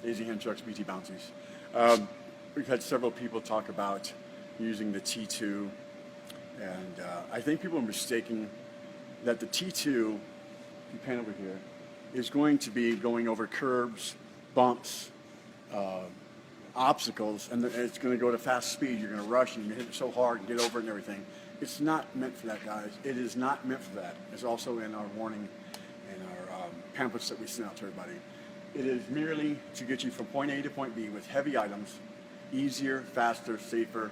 AZ Hand Trucks BT Bouncies. We've had several people talk about using the T2, and I think people are mistaking that the T2, if you pan over here, is going to be going over curbs, bumps, obstacles, and it's going to go at a fast speed. You're going to rush and you hit it so hard and get over it and everything. It's not meant for that, guys. It is not meant for that. It's also in our warning and our pamphlets that we send out to everybody. It is merely to get you from point A to point B with heavy items, easier, faster, safer,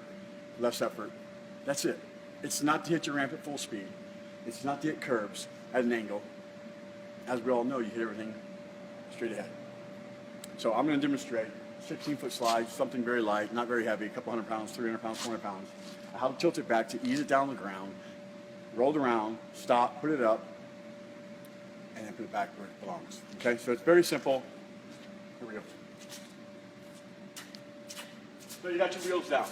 less effort. That's it. It's not to hit your ramp at full speed. It's not to hit curbs at an angle. As we all know, you hit everything straight ahead. So I'm going to demonstrate 16-foot slide, something very light, not very heavy, a couple hundred pounds, 300 pounds, 400 pounds. How to tilt it back to ease it down on the ground, roll it around, stop, put it up, and then put it back where it belongs. Okay, so it's very simple. Here we go. So you got your wheels down.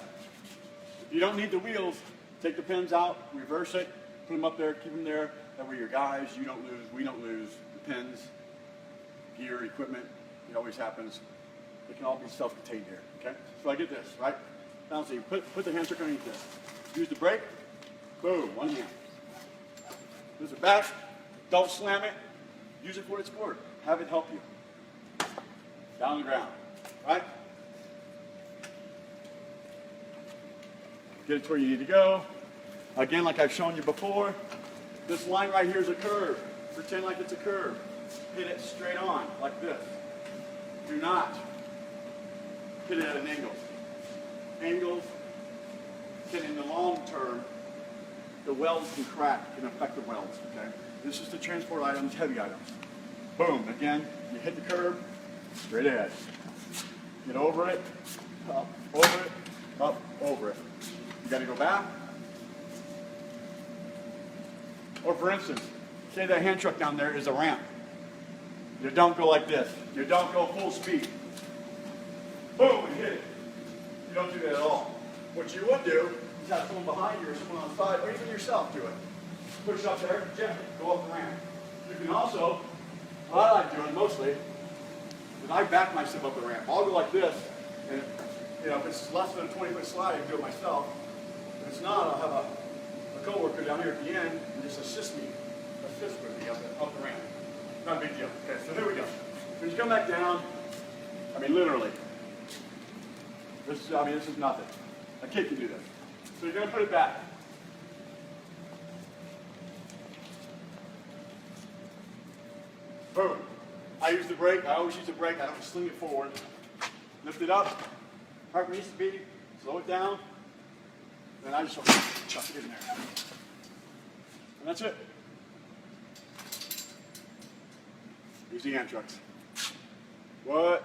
If you don't need the wheels, take the pins out, reverse it, put them up there, keep them there. That way your guys, you don't lose, we don't lose the pins, gear, equipment. It always happens. It can all be self-contained here, okay? So I get this, right? Now, so you put the hand truck underneath this. Use the brake, boom, one hand. Use it back, don't slam it. Use it for what it's for. Have it help you. Down on the ground, right? Get it to where you need to go. Again, like I've shown you before, this line right here is a curve. Pretend like it's a curve. Hit it straight on, like this. Do not hit it at an angle. Angles can, in the long term, the welds can crack, can affect the welds, okay? This is to transport items, heavy items. Boom, again, you hit the curb, straight ahead. Get over it, up, over it. You gotta go back. Or for instance, say that hand truck down there is a ramp. You don't go like this. You don't go full speed. Boom, and hit it. You don't do that at all. What you would do is have someone behind you or someone on the side, or even yourself do it. Push up there, gently, go up the ramp. You can also, what I like doing mostly, is I back myself up the ramp. I'll go like this, and if it's less than a 20-foot slide, I can do it myself. If it's not, I'll have a coworker down here at the end and just assist with me up the ramp. Not a big deal. Okay, so here we go. When you come back down, I mean literally, this is nothing. A kid can do this. So you're going to put it back. Boom. I use the brake. I always use the brake. I don't sling it forward. Lift it up. Where it needs to be. Slow it down. Then I just chuck it in there. And that's it. AZ Hand Trucks. What?